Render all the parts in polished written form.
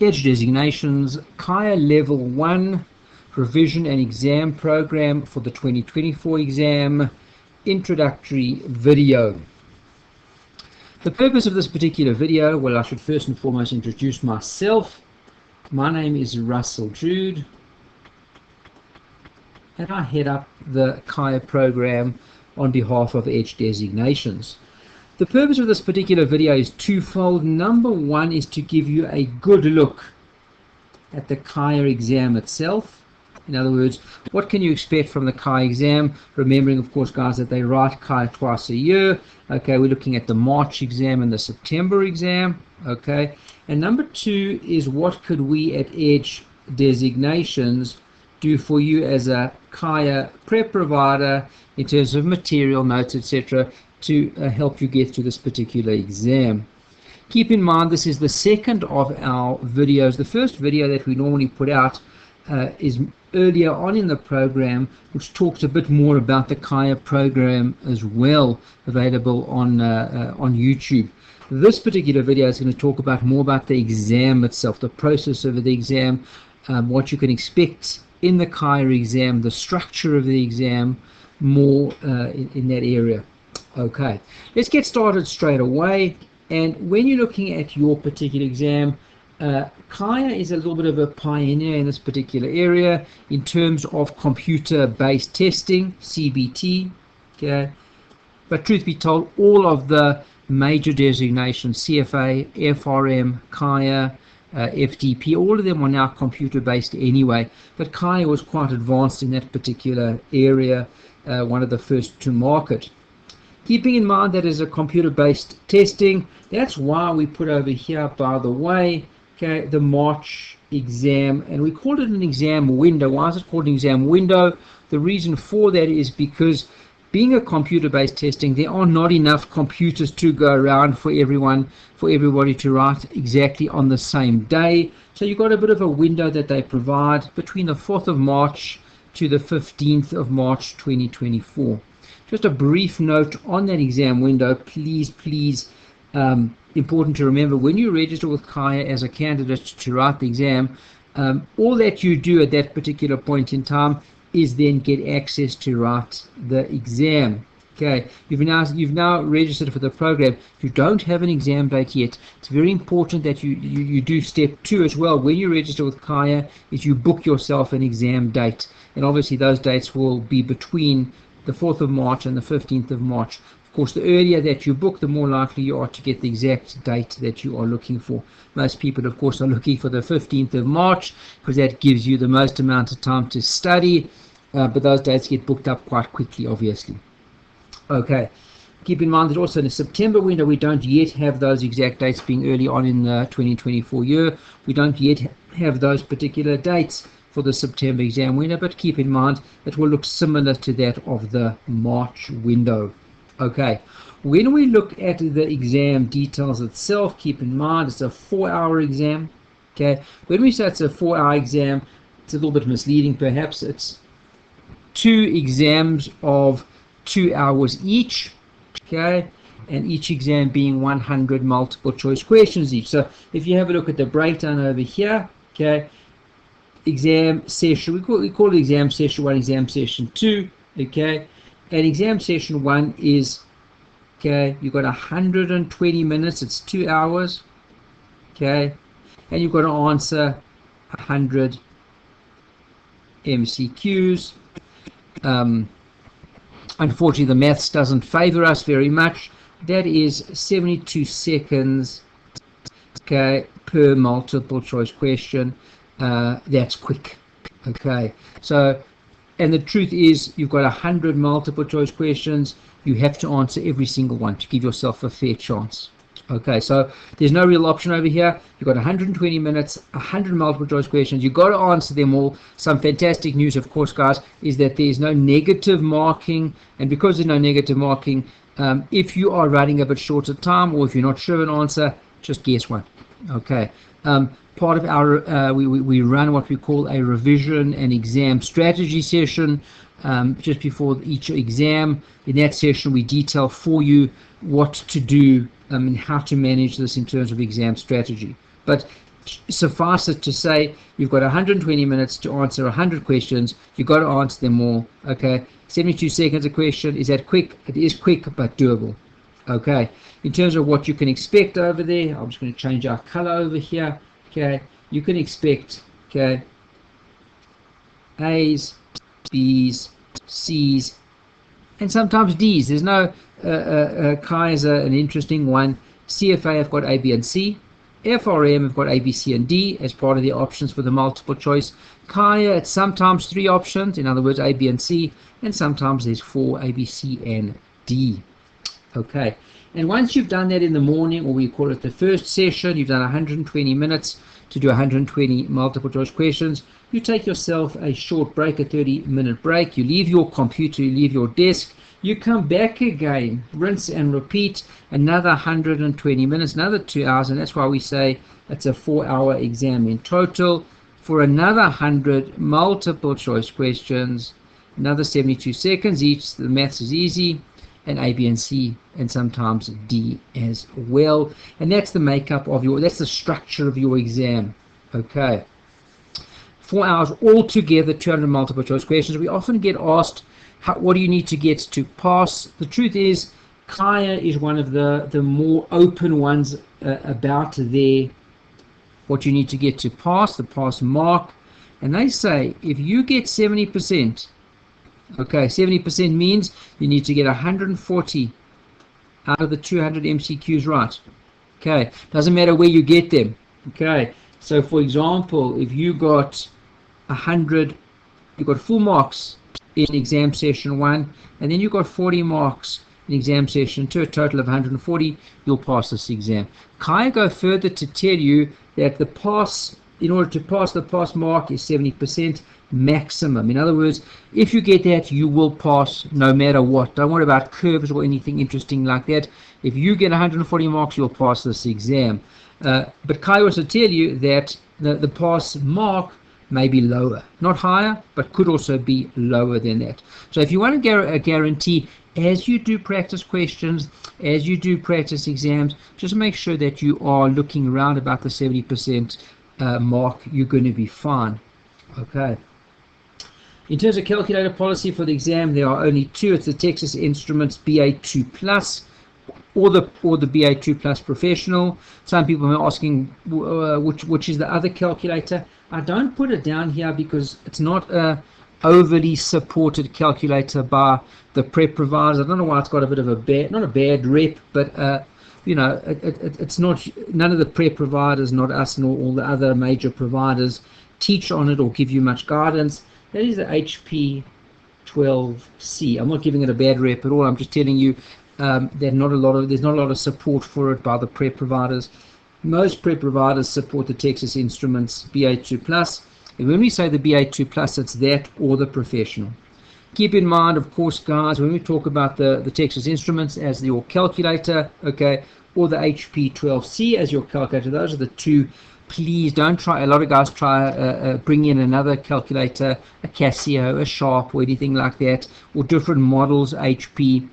Edge Designations, CAIA Level 1, Revision and Exam Program for the 2024 exam, introductory video. The purpose of this particular video, well, I should first and foremost introduce myself. My name is Russell Jude, and I head up the CAIA program on behalf of Edge Designations. The purpose of this particular video is twofold. Number one is to give you a good look at the CAIA exam itself. In other words, what can you expect from the CAIA exam? Remembering, of course, guys, that they write CAIA twice a year. Okay, we're looking at the March exam and the September exam. Okay, and number two is what could we at Edge Designations do for you as a CAIA prep provider in terms of material, notes, etc., to help you get through this particular exam. Keep in mind, this is the second of our videos. The first video that we normally put out is earlier on in the program, which talks a bit more about the CAIA program as well, available on YouTube. This particular video is going to talk about more about the exam itself, the process of the exam, what you can expect in the CAIA exam, the structure of the exam, more in that area. Okay, let's get started straight away. And when you're looking at your particular exam, CAIA is a little bit of a pioneer in this particular area in terms of computer-based testing, CBT. Okay, but truth be told, all of the major designations, CFA, FRM, CAIA, FDP, all of them are now computer-based anyway. But CAIA was quite advanced in that particular area, one of the first to market. Keeping in mind that is a computer-based testing, that's why we put over here, by the way, okay, the March exam, and we called it an exam window. Why is it called an exam window? The reason for that is because being a computer-based testing, there are not enough computers to go around for everybody to write exactly on the same day. So you've got a bit of a window that they provide between the 4th of March to the 15th of March 2024. Just a brief note on that exam window, please, important to remember, when you register with CAIA as a candidate to write the exam, all that you do at that particular point in time is then get access to write the exam. Okay, you've now registered for the program. You don't have an exam date yet. It's very important that you do step 2 as well. When you register with CAIA, is you book yourself an exam date, and obviously those dates will be between the 4th of March and the 15th of March. Of course, the earlier that you book, the more likely you are to get the exact date that you are looking for. Most people, of course, are looking for the 15th of March because that gives you the most amount of time to study, but those dates get booked up quite quickly, obviously. Okay, keep in mind that also in the September window, we don't yet have those exact dates, being early on in the 2024 year. We don't yet have those particular dates for the September exam window, but keep in mind it will look similar to that of the March window. Okay, when we look at the exam details itself, keep in mind it's a 4-hour exam. Okay, when we say it's a 4-hour exam, it's a little bit misleading perhaps. It's 2 exams of 2 hours each. Okay, and each exam being 100 multiple choice questions each. So if you have a look at the breakdown over here, okay, exam session, we call it exam session 1, exam session 2, okay, and exam session 1 is, okay, you've got 120 minutes, it's 2 hours, okay, and you've got to answer 100 MCQs. Unfortunately, the maths doesn't favor us very much. That is 72 seconds, okay, per multiple choice question. That's quick. Okay, so, and the truth is, you've got 100 multiple choice questions. You have to answer every single one to give yourself a fair chance. Okay, so there's no real option over here. You've got 120 minutes, 100 multiple choice questions. You've got to answer them all. Some fantastic news, of course, guys, is that there's no negative marking, and because there's no negative marking, if you are running a bit short of time, or if you're not sure of an answer, just guess one. Okay. Part of our we run what we call a revision and exam strategy session just before each exam. In that session, we detail for you what to do and how to manage this in terms of exam strategy. But suffice it to say you've got 120 minutes to answer 100 questions. You've got to answer them all. Okay, 72 seconds a question. Is that quick? It is quick but doable. Okay, in terms of what you can expect over there, I'm just going to change our color over here. Okay, you can expect, okay, A's, B's, C's, and sometimes D's. There's no CAIA is an interesting one. CFA have got A, B, and C. FRM have got A, B, C, and D as part of the options for the multiple choice. CAIA, it's sometimes 3 options, in other words, A, B, and C, and sometimes there's 4, A, B, C, and D. Okay, and once you've done that in the morning, or we call it the first session, you've done 120 minutes to do 120 multiple choice questions, you take yourself a short break, a 30-minute break, you leave your computer, you leave your desk, you come back again, rinse and repeat, another 120 minutes, another 2 hours, and that's why we say it's a 4-hour exam in total, for another 100 multiple choice questions, another 72 seconds each. The maths is easy, and A, B, and C, and sometimes D as well. And that's the makeup of your, that's the structure of your exam. Okay. 4 hours altogether, 200 multiple choice questions. We often get asked, what do you need to get to pass? The truth is, CAIA is one of the more open ones about there, what you need to get to pass, the pass mark. And they say, if you get 70%, okay, 70% means you need to get 140 out of the 200 MCQs right. Okay, doesn't matter where you get them. Okay, so for example, if you got 100, you got full marks in exam session 1, and then you got 40 marks in exam session 2, a total of 140, you'll pass this exam. CAIA go further to tell you that the pass, in order to pass, the pass mark is 70% maximum. In other words, if you get that, you will pass no matter what. Don't worry about curves or anything interesting like that. If you get 140 marks, you'll pass this exam. But CAIA also tell you that the pass mark may be lower, not higher, but could also be lower than that. So if you want to get a guarantee, as you do practice questions, as you do practice exams, just make sure that you are looking around about the 70% mark. You're going to be fine. Okay. In terms of calculator policy for the exam, there are only 2. It's the Texas Instruments BA2 Plus or the BA2 Plus Professional. Some people are asking which is the other calculator. I don't put it down here because it's not a overly supported calculator by the prep providers. I don't know why it's got a bit of a bad, not a bad rep, but you know, it's not, none of the prep providers, not us nor all the other major providers, teach on it or give you much guidance. That is the HP 12C. I'm not giving it a bad rep at all. I'm just telling you there's not a lot of support for it by the prep providers. Most prep providers support the Texas Instruments BA2 Plus. And when we say the BA2 Plus, it's that or the Professional. Keep in mind, of course, guys, when we talk about the Texas Instruments as your calculator, okay, or the HP 12C as your calculator, those are the 2. Please don't try, a lot of guys try bring in another calculator, a Casio, a Sharp, or anything like that, or different models, HP.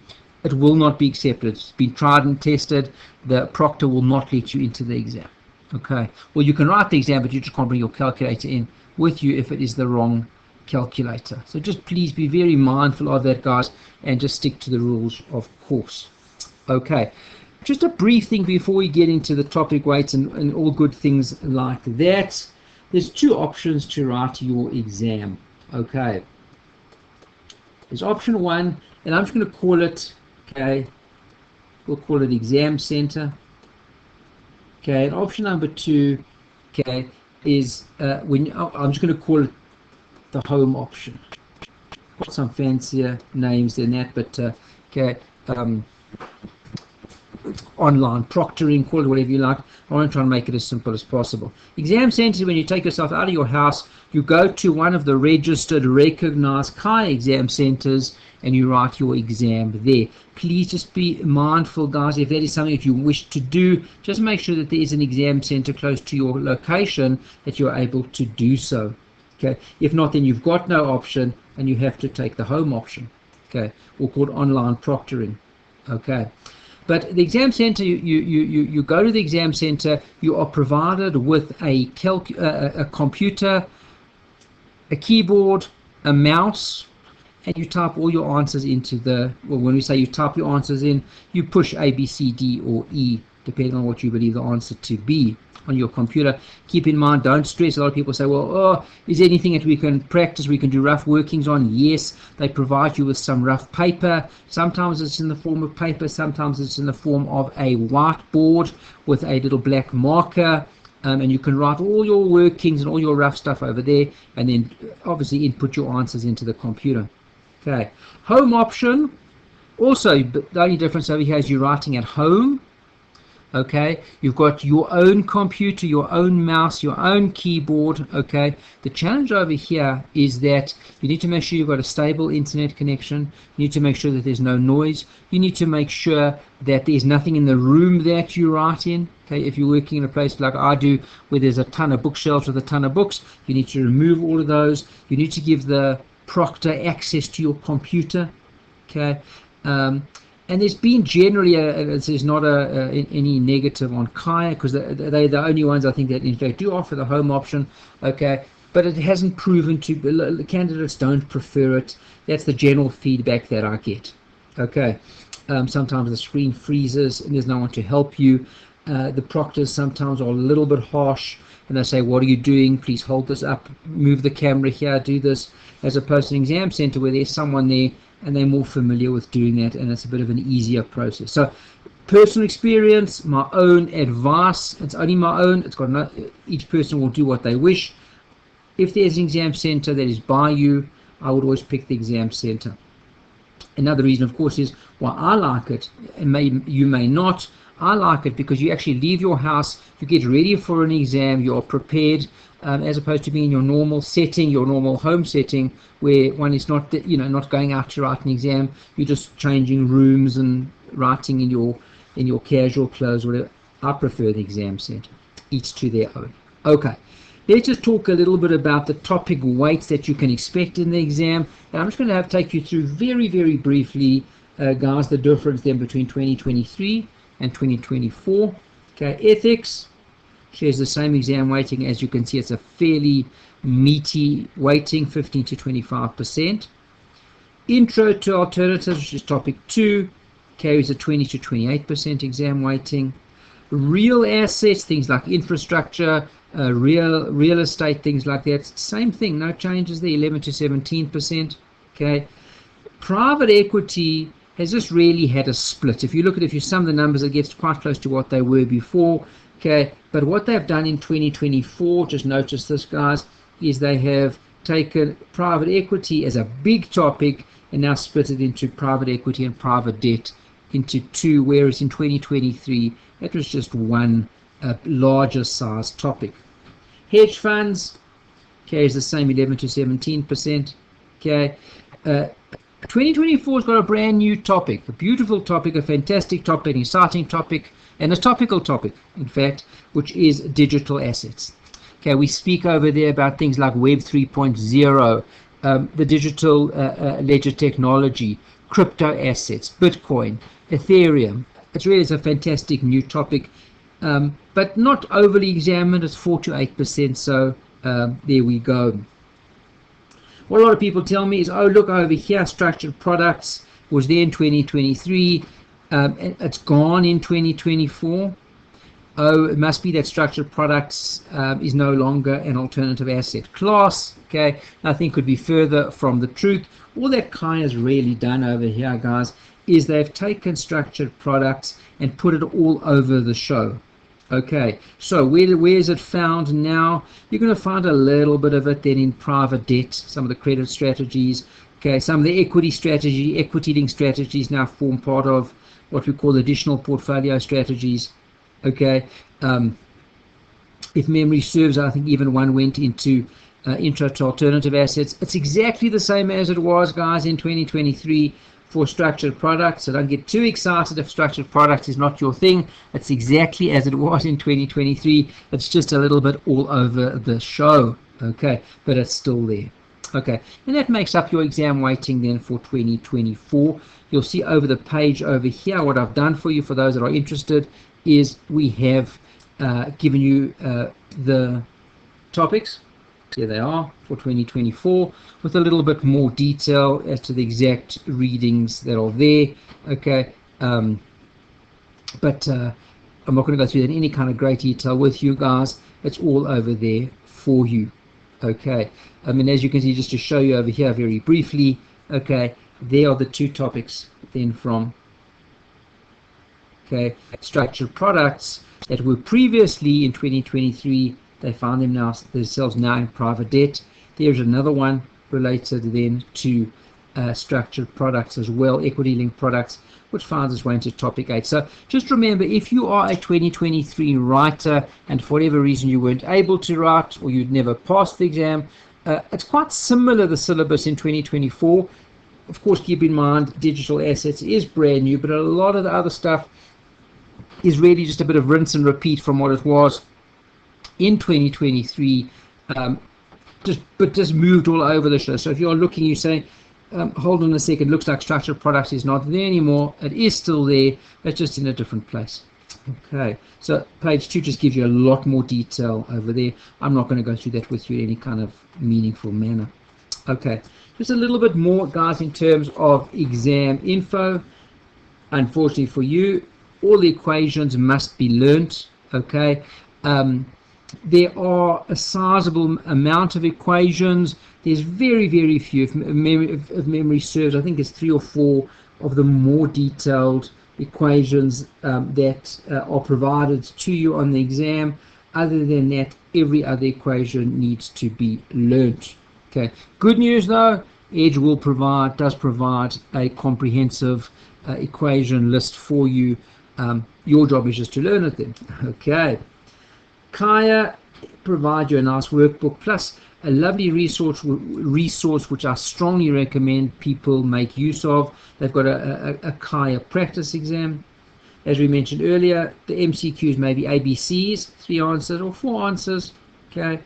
It will not be accepted. It's been tried and tested. The proctor will not let you into the exam. Okay. Well, you can write the exam, but you just can't bring your calculator in with you if it is the wrong calculator. So just please be very mindful of that, guys, and just stick to the rules, of course. Okay. Just a brief thing before we get into the topic weights and all good things like that. There's 2 options to write your exam. Okay. There's option 1, and I'm just going to call it, okay, we'll call it exam center. Okay, and option number 2, okay, is I'm just going to call it the home option. Got some fancier names than that, but okay, online proctoring, call it whatever you like. I want to try and make it as simple as possible. Exam center, when you take yourself out of your house, you go to one of the registered, recognized CAIA exam centers and you write your exam there. Please just be mindful, guys, if that is something that you wish to do, just make sure that there is an exam center close to your location that you're able to do so. Okay, if not, then you've got no option and you have to take the home option. Okay, or called online proctoring. Okay. But the exam center, you go to the exam center, you are provided with a computer, a keyboard, a mouse, and you type all your answers into well, when we say you type your answers in, you push A, B, C, D, or E, depending on what you believe the answer to be on your computer. Keep in mind, don't stress. A lot of people say, well, is there anything that we can practice, we can do rough workings on? Yes, they provide you with some rough paper. Sometimes it's in the form of paper, sometimes it's in the form of a whiteboard with a little black marker. And you can write all your workings and all your rough stuff over there, and then obviously input your answers into the computer. Okay, home option. Also, the only difference over here is you're writing at home. Okay, you've got your own computer, your own mouse, your own keyboard. Okay, the challenge over here is that you need to make sure you've got a stable internet connection. You need to make sure that there's no noise. You need to make sure that there's nothing in the room that you write in. Okay, if you're working in a place like I do, where there's a ton of bookshelves with a ton of books, you need to remove all of those. You need to give the proctor access to your computer. Okay. And there's been generally, there's not any negative on CAIA, because they're the only ones I think that in fact do offer the home option. Okay, but it hasn't proven to. The candidates don't prefer it. That's the general feedback that I get. Okay, sometimes the screen freezes and there's no one to help you. The proctors sometimes are a little bit harsh, and they say, what are you doing? Please hold this up, move the camera here, do this, as opposed to an exam center where there's someone there and they're more familiar with doing that, and it's a bit of an easier process. So personal experience, my own advice, it's only my own, it's got each person will do what they wish. If there's an exam center that is by you, I would always pick the exam center. Another reason, of course, is why I like it, and you may not. I like it because you actually leave your house, you get ready for an exam, you're prepared, as opposed to being in your normal setting, your normal home setting, where one is not, not going out to write an exam. You're just changing rooms and writing in your casual clothes, whatever. I prefer the exam center. Each to their own. Okay, let's just talk a little bit about the topic weights that you can expect in the exam. And I'm just going to take you through very, very briefly, guys, the difference then between 2023 and 2024. Okay, ethics shares the same exam weighting. As you can see, it's a fairly meaty weighting, 15 to 25%. Intro to alternatives, which is topic 2, carries a 20 to 28% exam weighting. Real assets, things like infrastructure, real estate, things like that, same thing, no changes there, 11 to 17%. Okay, private equity has just really had a split. If you sum the numbers, it gets quite close to what they were before. Okay, but what they've done in 2024, just notice this, guys, is they have taken private equity as a big topic and now split it into private equity and private debt into two, whereas in 2023 that was just one larger size topic. Hedge funds carries the same 11 to 17%. Okay, 2024 has got a brand new topic, a beautiful topic, a fantastic topic, an exciting topic, and a topical topic, in fact, which is digital assets. Okay, we speak over there about things like Web 3.0, the digital ledger technology, crypto assets, Bitcoin, Ethereum. It's a fantastic new topic, but not overly examined. It's 4 to 8%, so there we go. What a lot of people tell me is, oh, look over here, structured products was there in 2023, and it's gone in 2024. Oh, it must be that structured products is no longer an alternative asset class. Okay, nothing could be further from the truth. All that CAIA has really done over here, guys, is they've taken structured products and put it all over the show. Okay, so where is it found now? You're going to find a little bit of it then in private debt, some of the credit strategies. Okay, some of the equity-linked strategies now form part of what we call additional portfolio strategies. Okay, if memory serves, I think even one went into intro to alternative assets. It's exactly the same as it was, guys, in 2023 for structured products. So don't get too excited if structured products is not your thing. It's exactly as it was in 2023. It's just a little bit all over the show. Okay, but it's still there. Okay, and that makes up your exam weighting then for 2024. You'll see over the page over here, what I've done for you, for those that are interested, is we have given you the topics. Here they are for 2024, with a little bit more detail as to the exact readings that are there. Okay, but I'm not going to go through that in any kind of great detail with you guys. It's all over there for you. Okay, I mean, as you can see, just to show you over here very briefly, okay, there are the two topics then from, okay, structured products that were previously in 2023. They found themselves now in private debt. There's another one related then to structured products as well, equity-linked products, which finds its way into topic 8. So just remember, if you are a 2023 writer and for whatever reason you weren't able to write or you'd never passed the exam, it's quite similar, the syllabus in 2024. Of course, keep in mind, digital assets is brand new, but a lot of the other stuff is really just a bit of rinse and repeat from what it was in 2023, just moved all over the show. So if you're looking, you say, hold on a second, looks like structured products is not there anymore. It is still there, it's just in a different place. Okay, so page 2 just gives you a lot more detail over there. I'm not going to go through that with you in any kind of meaningful manner. Okay, just a little bit more, guys, in terms of exam info. Unfortunately for you, all the equations must be learnt. Okay, there are a sizable amount of equations. There's very, very few, if memory serves, I think it's 3 or 4 of the more detailed equations that are provided to you on the exam. Other than that, every other equation needs to be learnt. Okay. Good news though, Edge does provide a comprehensive equation list for you. Your job is just to learn it then. Okay. CAIA provide you a nice workbook plus a lovely resource which I strongly recommend people make use of. They've got a CAIA practice exam. As we mentioned earlier, the MCQs may be ABCs, 3 answers or 4 answers. Okay,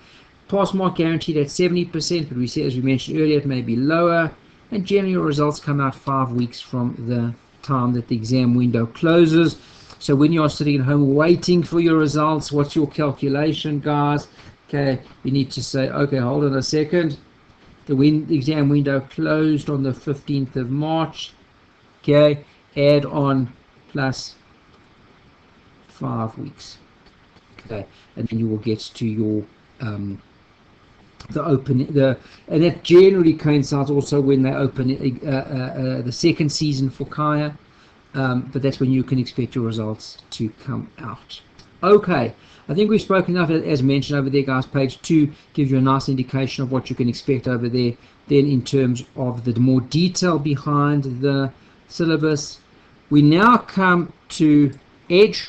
pass mark guaranteed at 70%, but we said, as we mentioned earlier, it may be lower. And generally, your results come out 5 weeks from the time that the exam window closes. So when you are sitting at home waiting for your results, what's your calculation, guys? Okay, you need to say, okay, hold on a second. The exam window closed on the 15th of March. Okay, add on plus 5 weeks. Okay, and then you will get to your and that generally coincides also when they open the second season for CAIA. But that's when you can expect your results to come out. Okay, I think we've spoken enough. As mentioned over there, guys, page 2 gives you a nice indication of what you can expect over there. Then in terms of the more detail behind the syllabus, we now come to Edge.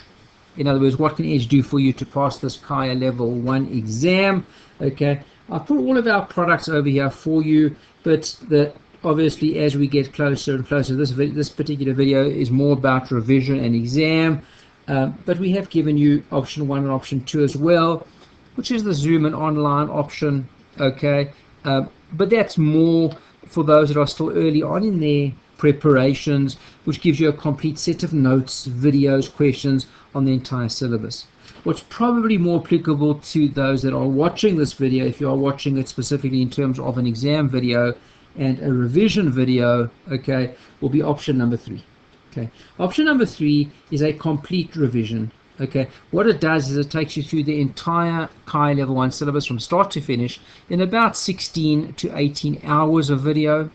In other words, what can Edge do for you to pass this CAIA level 1 exam? Okay, I've put all of our products over here for you, but obviously, as we get closer and closer, this particular video is more about revision and exam, but we have given you option 1 and option 2 as well, which is the Zoom and online option. Okay, but that's more for those that are still early on in their preparations, which gives you a complete set of notes, videos, questions on the entire syllabus. What's probably more applicable to those that are watching this video, if you are watching it specifically in terms of an exam video and a revision video, okay, will be option number 3. Okay, option number 3 is a complete revision. Okay, what it does is it takes you through the entire CAIA level 1 syllabus from start to finish in about 16 to 18 hours of video.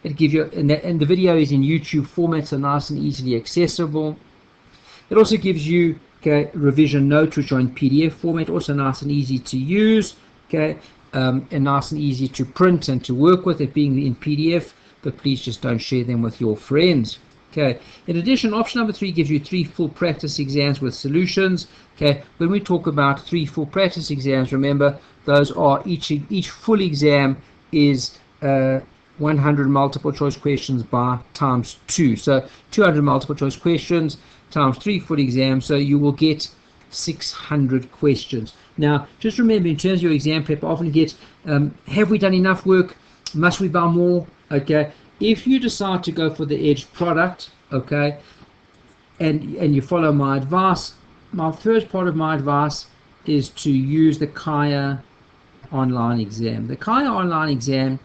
It gives you, and the video is in YouTube format, so nice and easily accessible. It also gives you, okay, revision notes, which are in PDF format, also nice and easy to use. Okay, and nice and easy to print and to work with, it being in PDF, but please just don't share them with your friends. Okay, in addition, option number 3 gives you 3 full practice exams with solutions. Okay, when we talk about 3 full practice exams, remember those are each full exam is 100 multiple choice questions by times 2, so 200 multiple choice questions times 3 full exams. So you will get 600 questions. Now, just remember, in terms of your exam prep, I often get, have we done enough work? Must we buy more? Okay. If you decide to go for the Edge product, okay, and you follow my advice, my first part of my advice is to use the CAIA online exam. The CAIA online exam,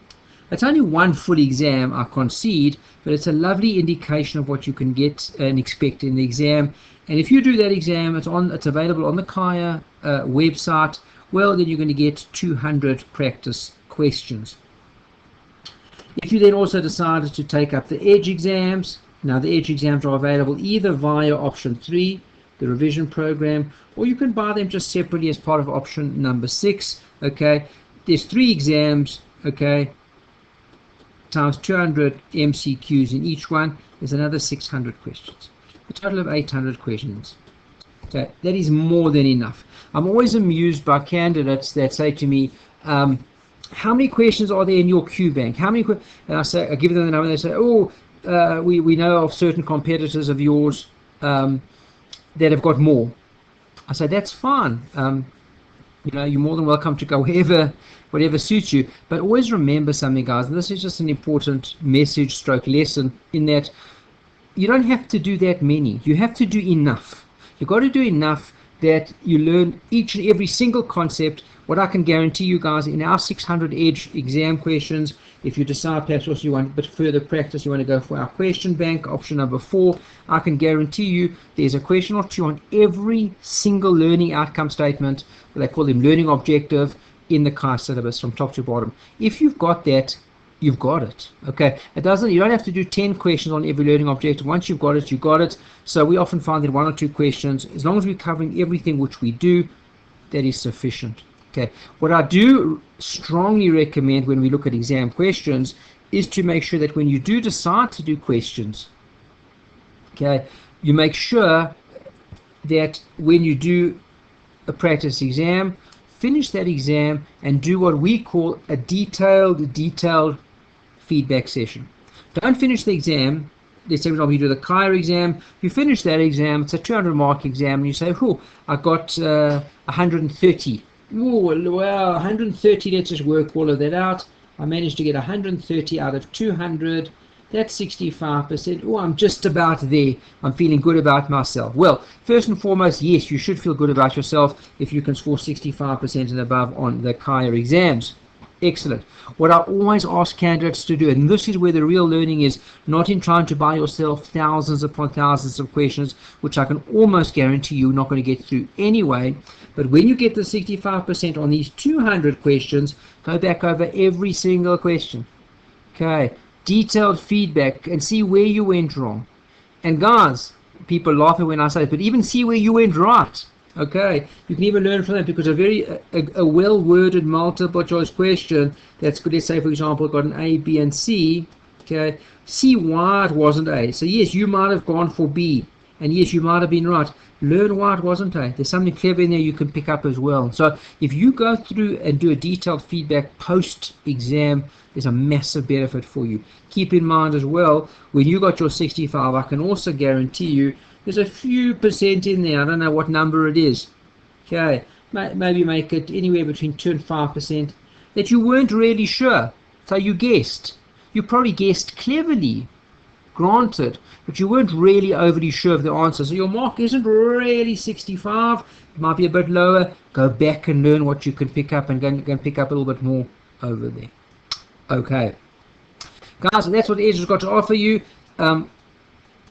it's only one full exam, I concede, but it's a lovely indication of what you can get and expect in the exam. And if you do that exam, it's available on the CAIA website. Well, then you're going to get 200 practice questions. If you then also decided to take up the Edge exams, now the Edge exams are available either via option 3, the revision program, or you can buy them just separately as part of option number 6. Okay, there's 3 exams, okay, times 200 MCQs in each one. There's another 600 questions, a total of 800 questions. Okay, that is more than enough. I'm always amused by candidates that say to me, how many questions are there in your Q bank? How many? And I give them the number. And they say, oh, we know of certain competitors of yours that have got more. I say, that's fine. You know, you're more than welcome to go whatever suits you. But always remember something, guys, and this is just an important message stroke lesson, in that you don't have to do that many. You have to do enough. You've got to do enough that you learn each and every single concept. What I can guarantee you guys, in our 600 Edge exam questions, if you decide perhaps also you want a bit further practice, you want to go for our question bank, option number 4, I can guarantee you there's a question or two on every single learning outcome statement, they call them learning objective, in the CAIA syllabus from top to bottom. If you've got that, you've got it. Okay, you don't have to do 10 questions on every learning objective. Once you've got it, you got it. So we often find that 1 or 2 questions, as long as we're covering everything which we do, that is sufficient. Okay, what I do strongly recommend when we look at exam questions is to make sure that when you do decide to do questions, okay, you make sure that when you do a practice exam, finish that exam and do what we call a detailed feedback session. Don't finish the exam. Let's say, for example, you do the CAIA exam, you finish that exam, it's a 200 mark exam, and you say, oh, I got 130. Oh, well, 130, let's just work all of that out. I managed to get 130 out of 200. That's 65%. Oh, I'm just about there. I'm feeling good about myself. Well, first and foremost, yes, you should feel good about yourself if you can score 65% and above on the CAIA exams. Excellent. What I always ask candidates to do, and this is where the real learning is, not in trying to buy yourself thousands upon thousands of questions, which I can almost guarantee you're not going to get through anyway. But when you get the 65% on these 200 questions, go back over every single question. Okay, detailed feedback and see where you went wrong. And guys, people laugh at when I say it, but even see where you went right. Okay, you can even learn from that, because a well-worded multiple choice question that's good, let's say for example got an A, B and C, okay, see why it wasn't A. So yes, you might have gone for B, and yes, you might have been right. Learn why it wasn't A. There's something clever in there you can pick up as well. So if you go through and do a detailed feedback post-exam, there's a massive benefit for you. Keep in mind as well, when you got your 65, I can also guarantee you there's a few percent in there. I don't know what number it is. Okay, maybe make it anywhere between 2 and 5% that you weren't really sure. So you guessed. You probably guessed cleverly, granted, but you weren't really overly sure of the answer. So your mark isn't really 65. It might be a bit lower. Go back and learn what you can pick up, and go and pick up a little bit more over there. Okay, guys, and that's what Edge has got to offer you.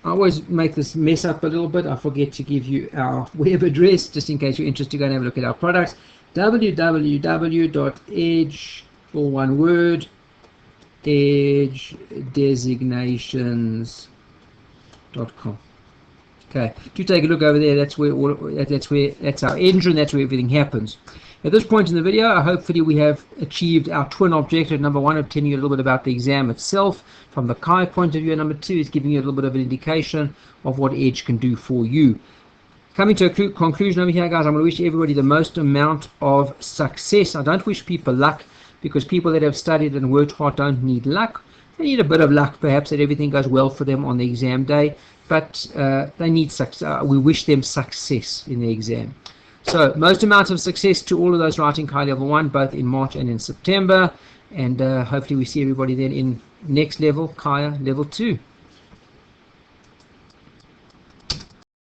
I always make this mess up a little bit. I forget to give you our web address, just in case you're interested to go and have a look at our products. www.edge, all one word, edgedesignations.com. Okay, do take a look over there. That's our engine. That's where everything happens. At this point in the video, hopefully we have achieved our twin objective. Number 1, of telling you a little bit about the exam itself from the CAIA point of view. And number 2 is giving you a little bit of an indication of what Edge can do for you. Coming to a conclusion over here, guys, I'm going to wish everybody the most amount of success. I don't wish people luck, because people that have studied and worked hard don't need luck. They need a bit of luck, perhaps, that everything goes well for them on the exam day. But they need success. We wish them success in the exam. So most amounts of success to all of those writing CAIA level 1, both in March and in September, and hopefully we see everybody then in next level CAIA level 2.